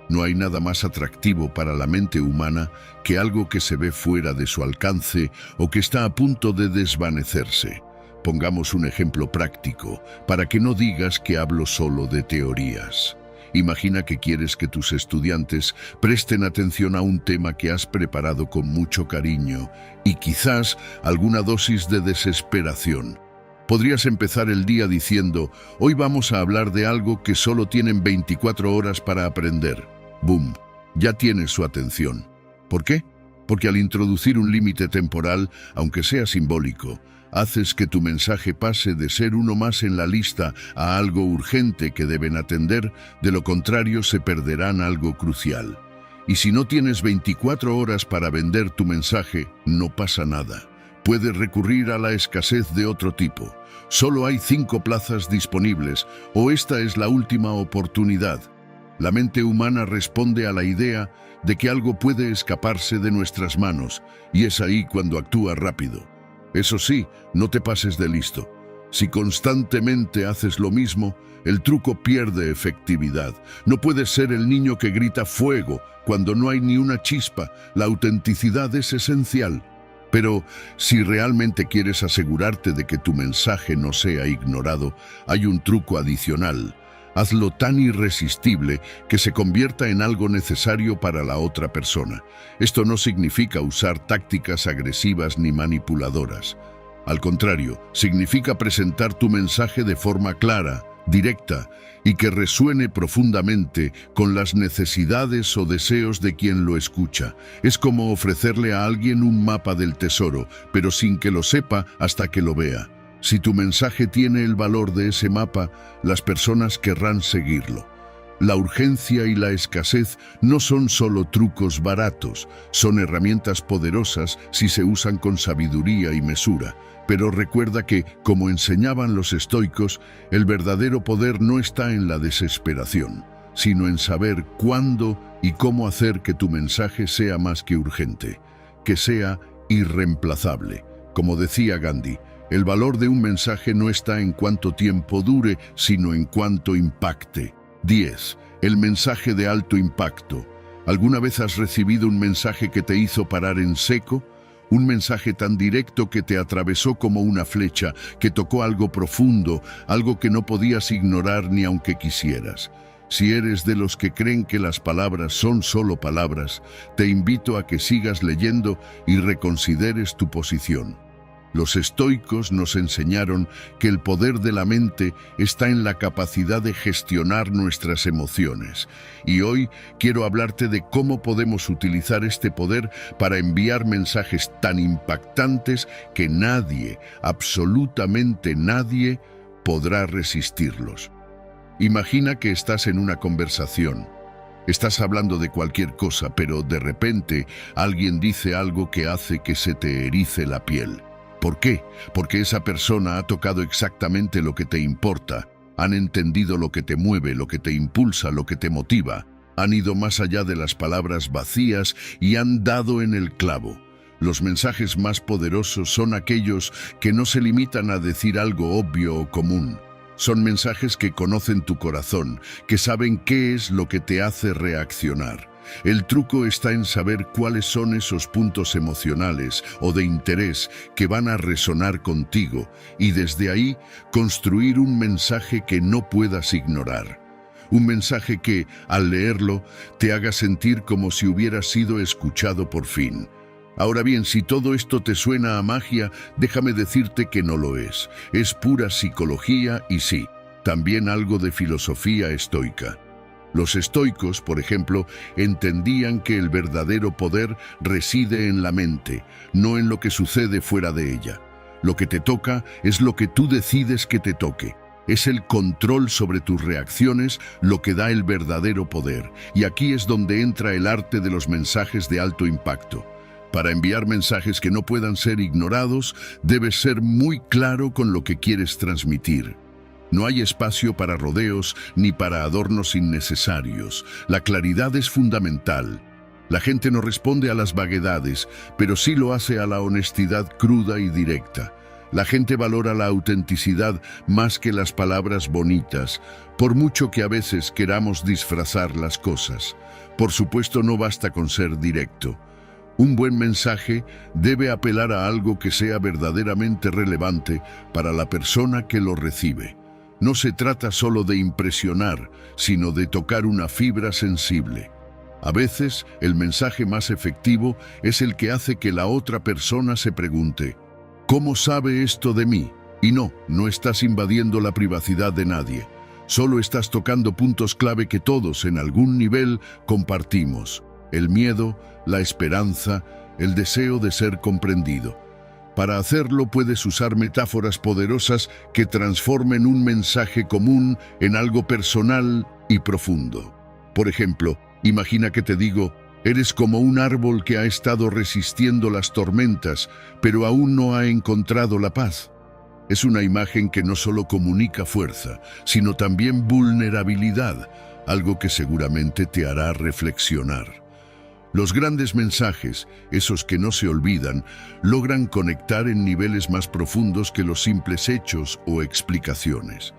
no hay nada más atractivo para la mente humana que algo que se ve fuera de su alcance o que está a punto de desvanecerse. Pongamos un ejemplo práctico, para que no digas que hablo solo de teorías. Imagina que quieres que tus estudiantes presten atención a un tema que has preparado con mucho cariño y quizás alguna dosis de desesperación. Podrías empezar el día diciendo, hoy vamos a hablar de algo que solo tienen 24 horas para aprender. ¡Bum! Ya tienes su atención. ¿Por qué? Porque al introducir un límite temporal, aunque sea simbólico, haces que tu mensaje pase de ser uno más en la lista a algo urgente que deben atender, de lo contrario se perderán algo crucial. Y si no tienes 24 horas para vender tu mensaje, no pasa nada. Puedes recurrir a la escasez de otro tipo. Solo hay 5 plazas disponibles, o esta es la última oportunidad. La mente humana responde a la idea de que algo puede escaparse de nuestras manos, y es ahí cuando actúa rápido. Eso sí, no te pases de listo. Si constantemente haces lo mismo, el truco pierde efectividad. No puedes ser el niño que grita fuego cuando no hay ni una chispa. La autenticidad es esencial. Pero si realmente quieres asegurarte de que tu mensaje no sea ignorado, hay un truco adicional. Hazlo tan irresistible que se convierta en algo necesario para la otra persona. Esto no significa usar tácticas agresivas ni manipuladoras. Al contrario, significa presentar tu mensaje de forma clara, directa y que resuene profundamente con las necesidades o deseos de quien lo escucha. Es como ofrecerle a alguien un mapa del tesoro, pero sin que lo sepa hasta que lo vea. Si tu mensaje tiene el valor de ese mapa, las personas querrán seguirlo. La urgencia y la escasez no son solo trucos baratos, son herramientas poderosas si se usan con sabiduría y mesura. Pero recuerda que, como enseñaban los estoicos, el verdadero poder no está en la desesperación, sino en saber cuándo y cómo hacer que tu mensaje sea más que urgente, que sea irreemplazable. Como decía Gandhi, el valor de un mensaje no está en cuánto tiempo dure, sino en cuánto impacte. 10. El mensaje de alto impacto. ¿Alguna vez has recibido un mensaje que te hizo parar en seco? Un mensaje tan directo que te atravesó como una flecha, que tocó algo profundo, algo que no podías ignorar ni aunque quisieras. Si eres de los que creen que las palabras son solo palabras, te invito a que sigas leyendo y reconsideres tu posición. Los estoicos nos enseñaron que el poder de la mente está en la capacidad de gestionar nuestras emociones. Y hoy quiero hablarte de cómo podemos utilizar este poder para enviar mensajes tan impactantes que nadie, absolutamente nadie, podrá resistirlos. Imagina que estás en una conversación. Estás hablando de cualquier cosa, pero de repente alguien dice algo que hace que se te erice la piel. ¿Por qué? Porque esa persona ha tocado exactamente lo que te importa, han entendido lo que te mueve, lo que te impulsa, lo que te motiva, han ido más allá de las palabras vacías y han dado en el clavo. Los mensajes más poderosos son aquellos que no se limitan a decir algo obvio o común. Son mensajes que conocen tu corazón, que saben qué es lo que te hace reaccionar. El truco está en saber cuáles son esos puntos emocionales o de interés que van a resonar contigo y desde ahí construir un mensaje que no puedas ignorar. Un mensaje que, al leerlo, te haga sentir como si hubieras sido escuchado por fin. Ahora bien, si todo esto te suena a magia, déjame decirte que no lo es. Es pura psicología y sí, también algo de filosofía estoica. Los estoicos, por ejemplo, entendían que el verdadero poder reside en la mente, no en lo que sucede fuera de ella. Lo que te toca es lo que tú decides que te toque. Es el control sobre tus reacciones lo que da el verdadero poder. Y aquí es donde entra el arte de los mensajes de alto impacto. Para enviar mensajes que no puedan ser ignorados, debes ser muy claro con lo que quieres transmitir. No hay espacio para rodeos ni para adornos innecesarios. La claridad es fundamental. La gente no responde a las vaguedades, pero sí lo hace a la honestidad cruda y directa. La gente valora la autenticidad más que las palabras bonitas, por mucho que a veces queramos disfrazar las cosas. Por supuesto, no basta con ser directo. Un buen mensaje debe apelar a algo que sea verdaderamente relevante para la persona que lo recibe. No se trata solo de impresionar, sino de tocar una fibra sensible. A veces, el mensaje más efectivo es el que hace que la otra persona se pregunte, ¿cómo sabe esto de mí? Y no estás invadiendo la privacidad de nadie. Solo estás tocando puntos clave que todos, en algún nivel, compartimos. El miedo, la esperanza, el deseo de ser comprendido. Para hacerlo puedes usar metáforas poderosas que transformen un mensaje común en algo personal y profundo. Por ejemplo, imagina que te digo, eres como un árbol que ha estado resistiendo las tormentas, pero aún no ha encontrado la paz. Es una imagen que no solo comunica fuerza, sino también vulnerabilidad, algo que seguramente te hará reflexionar. Los grandes mensajes, esos que no se olvidan, logran conectar en niveles más profundos que los simples hechos o explicaciones.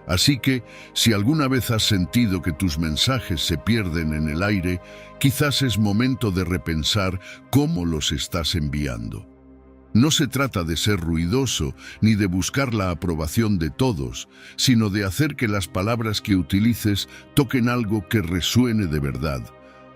Así que, si alguna vez has sentido que tus mensajes se pierden en el aire, quizás es momento de repensar cómo los estás enviando. No se trata de ser ruidoso ni de buscar la aprobación de todos, sino de hacer que las palabras que utilices toquen algo que resuene de verdad.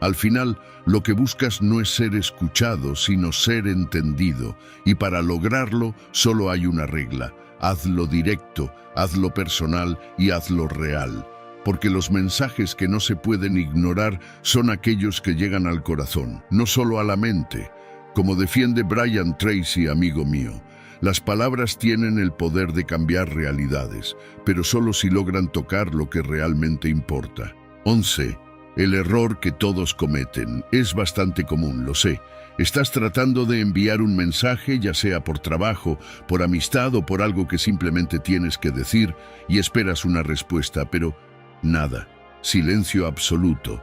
Al final, lo que buscas no es ser escuchado, sino ser entendido. Y para lograrlo, solo hay una regla. Hazlo directo, hazlo personal y hazlo real. Porque los mensajes que no se pueden ignorar son aquellos que llegan al corazón, no solo a la mente. Como defiende Brian Tracy, amigo mío, las palabras tienen el poder de cambiar realidades, pero solo si logran tocar lo que realmente importa. 11. El error que todos cometen es bastante común, lo sé. Estás tratando de enviar un mensaje, ya sea por trabajo, por amistad o por algo que simplemente tienes que decir, y esperas una respuesta, pero nada. Silencio absoluto.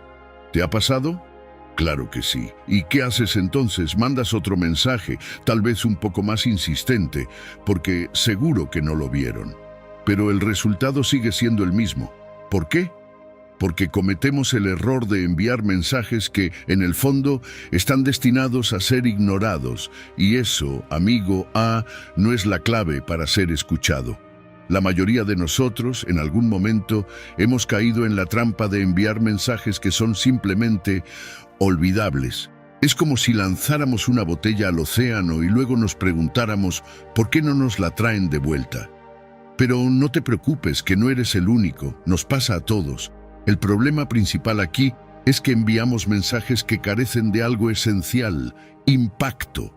¿Te ha pasado? Claro que sí. ¿Y qué haces entonces? Mandas otro mensaje, tal vez un poco más insistente, porque seguro que no lo vieron. Pero el resultado sigue siendo el mismo. ¿Por qué? Porque cometemos el error de enviar mensajes que, en el fondo, están destinados a ser ignorados, y eso, amigo A, no es la clave para ser escuchado. La mayoría de nosotros, en algún momento, hemos caído en la trampa de enviar mensajes que son simplemente olvidables. Es como si lanzáramos una botella al océano y luego nos preguntáramos por qué no nos la traen de vuelta. Pero no te preocupes, que no eres el único, nos pasa a todos. El problema principal aquí es que enviamos mensajes que carecen de algo esencial: impacto.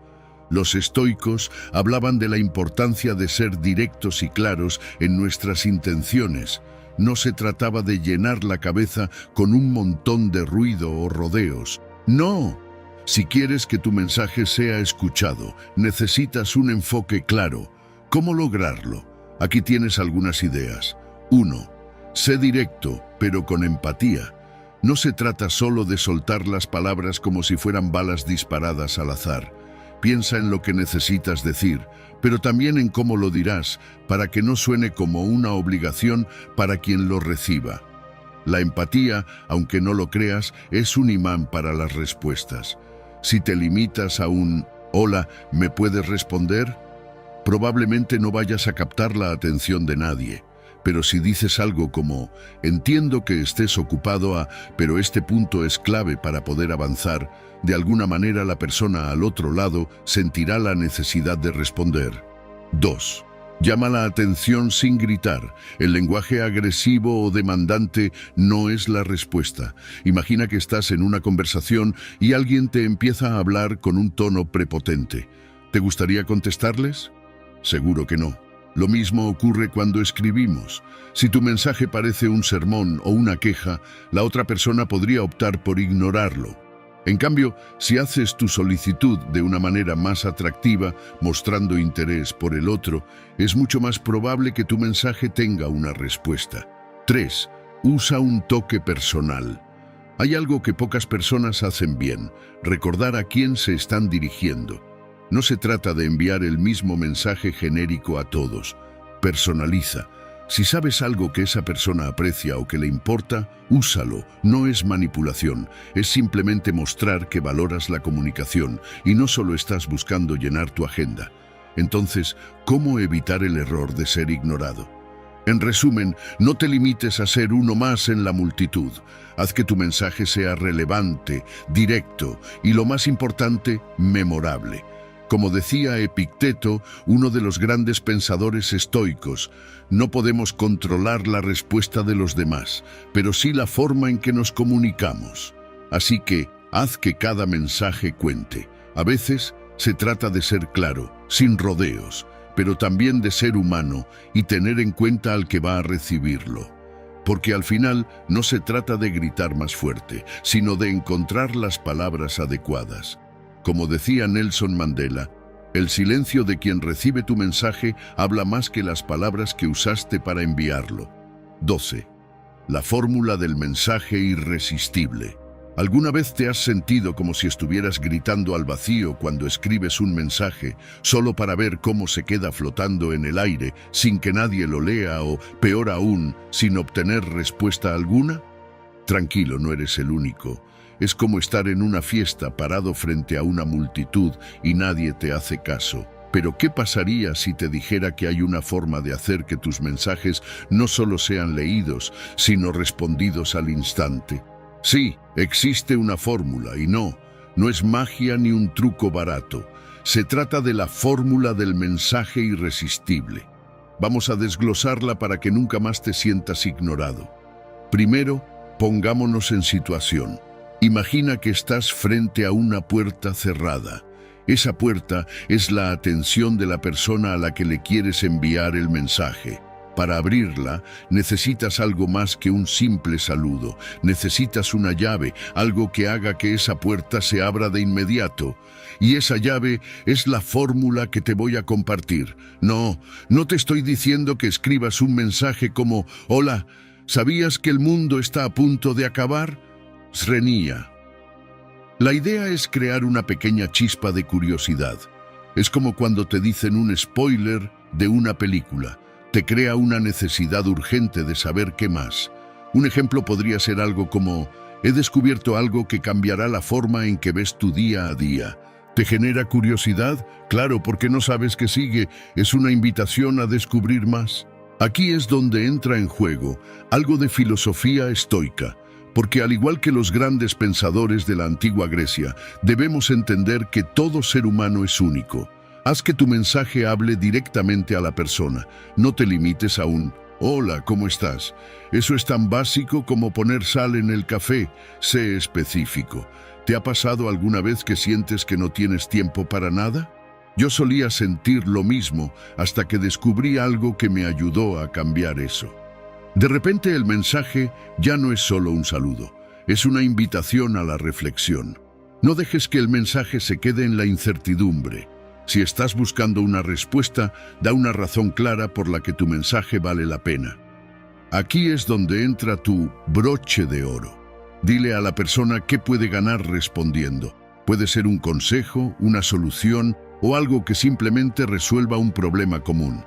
Los estoicos hablaban de la importancia de ser directos y claros en nuestras intenciones. No se trataba de llenar la cabeza con un montón de ruido o rodeos. No. Si quieres que tu mensaje sea escuchado, necesitas un enfoque claro. ¿Cómo lograrlo? Aquí tienes algunas ideas. 1. Sé directo, pero con empatía. No se trata solo de soltar las palabras como si fueran balas disparadas al azar. Piensa en lo que necesitas decir, pero también en cómo lo dirás, para que no suene como una obligación para quien lo reciba. La empatía, aunque no lo creas, es un imán para las respuestas. Si te limitas a un «Hola, ¿me puedes responder?», probablemente no vayas a captar la atención de nadie. Pero si dices algo como «Entiendo que estés ocupado pero este punto es clave para poder avanzar», de alguna manera la persona al otro lado sentirá la necesidad de responder. 2. Llama la atención sin gritar. El lenguaje agresivo o demandante no es la respuesta. Imagina que estás en una conversación y alguien te empieza a hablar con un tono prepotente. ¿Te gustaría contestarles? Seguro que no. Lo mismo ocurre cuando escribimos. Si tu mensaje parece un sermón o una queja, la otra persona podría optar por ignorarlo. En cambio, si haces tu solicitud de una manera más atractiva, mostrando interés por el otro, es mucho más probable que tu mensaje tenga una respuesta. 3. Usa un toque personal. Hay algo que pocas personas hacen bien: recordar a quién se están dirigiendo. No se trata de enviar el mismo mensaje genérico a todos. Personaliza. Si sabes algo que esa persona aprecia o que le importa, úsalo. No es manipulación, es simplemente mostrar que valoras la comunicación y no solo estás buscando llenar tu agenda. Entonces, ¿cómo evitar el error de ser ignorado? En resumen, no te limites a ser uno más en la multitud. Haz que tu mensaje sea relevante, directo y, lo más importante, memorable. Como decía Epicteto, uno de los grandes pensadores estoicos, no podemos controlar la respuesta de los demás, pero sí la forma en que nos comunicamos. Así que, haz que cada mensaje cuente. A veces, se trata de ser claro, sin rodeos, pero también de ser humano y tener en cuenta al que va a recibirlo. Porque al final, no se trata de gritar más fuerte, sino de encontrar las palabras adecuadas. Como decía Nelson Mandela, el silencio de quien recibe tu mensaje habla más que las palabras que usaste para enviarlo. 12. La fórmula del mensaje irresistible. ¿Alguna vez te has sentido como si estuvieras gritando al vacío cuando escribes un mensaje, solo para ver cómo se queda flotando en el aire, sin que nadie lo lea o, peor aún, sin obtener respuesta alguna? Tranquilo, no eres el único. Es como estar en una fiesta parado frente a una multitud y nadie te hace caso. Pero ¿qué pasaría si te dijera que hay una forma de hacer que tus mensajes no solo sean leídos, sino respondidos al instante? Sí, existe una fórmula y no es magia ni un truco barato. Se trata de la fórmula del mensaje irresistible. Vamos a desglosarla para que nunca más te sientas ignorado. Primero, pongámonos en situación. Imagina que estás frente a una puerta cerrada. Esa puerta es la atención de la persona a la que le quieres enviar el mensaje. Para abrirla, necesitas algo más que un simple saludo. Necesitas una llave, algo que haga que esa puerta se abra de inmediato. Y esa llave es la fórmula que te voy a compartir. No te estoy diciendo que escribas un mensaje como «Hola, ¿sabías que el mundo está a punto de acabar?». Srenia. La idea es crear una pequeña chispa de curiosidad. Es como cuando te dicen un spoiler de una película. Te crea una necesidad urgente de saber qué más. Un ejemplo podría ser algo como: he descubierto algo que cambiará la forma en que ves tu día a día. ¿Te genera curiosidad? Claro, porque no sabes qué sigue. Es una invitación a descubrir más. Aquí es donde entra en juego algo de filosofía estoica. porque al igual que los grandes pensadores de la antigua Grecia, debemos entender que todo ser humano es único. Haz que tu mensaje hable directamente a la persona. No te limites a un «Hola, ¿cómo estás?». Eso es tan básico como poner sal en el café. Sé específico. ¿Te ha pasado alguna vez que sientes que no tienes tiempo para nada? Yo solía sentir lo mismo hasta que descubrí algo que me ayudó a cambiar eso. De repente el mensaje ya no es solo un saludo, es una invitación a la reflexión. No dejes que el mensaje se quede en la incertidumbre. Si estás buscando una respuesta, da una razón clara por la que tu mensaje vale la pena. Aquí es donde entra tu broche de oro. Dile a la persona qué puede ganar respondiendo. Puede ser un consejo, una solución o algo que simplemente resuelva un problema común.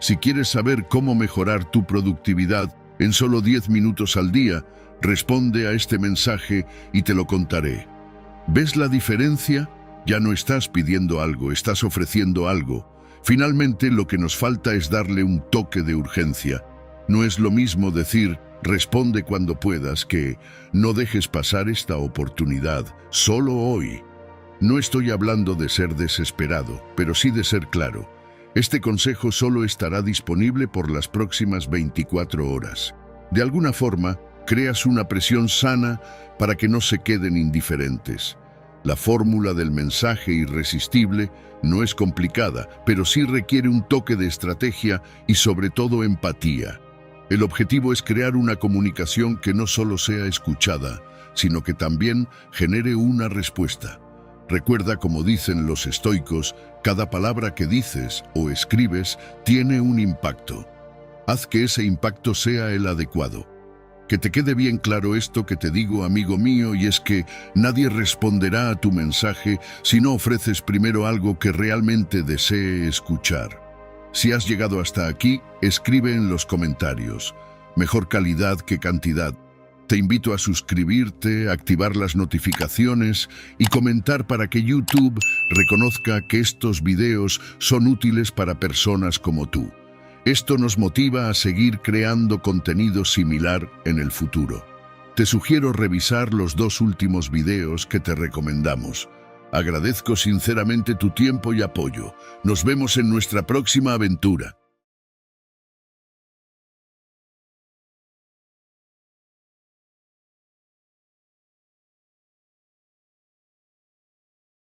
Si quieres saber cómo mejorar tu productividad en solo 10 minutos al día, responde a este mensaje y te lo contaré. ¿Ves la diferencia? Ya no estás pidiendo algo, estás ofreciendo algo. Finalmente, lo que nos falta es darle un toque de urgencia. No es lo mismo decir «responde cuando puedas» que «no dejes pasar esta oportunidad, solo hoy». No estoy hablando de ser desesperado, pero sí de ser claro. Este consejo solo estará disponible por las próximas 24 horas. De alguna forma, creas una presión sana para que no se queden indiferentes. La fórmula del mensaje irresistible no es complicada, pero sí requiere un toque de estrategia y sobre todo empatía. El objetivo es crear una comunicación que no solo sea escuchada, sino que también genere una respuesta. Recuerda, como dicen los estoicos, cada palabra que dices o escribes tiene un impacto. Haz que ese impacto sea el adecuado. Que te quede bien claro esto que te digo, amigo mío, y es que nadie responderá a tu mensaje si no ofreces primero algo que realmente desee escuchar. Si has llegado hasta aquí, escribe en los comentarios. Mejor calidad que cantidad. Te invito a suscribirte, activar las notificaciones y comentar para que YouTube reconozca que estos videos son útiles para personas como tú. Esto nos motiva a seguir creando contenido similar en el futuro. Te sugiero revisar los 2 últimos videos que te recomendamos. Agradezco sinceramente tu tiempo y apoyo. Nos vemos en nuestra próxima aventura.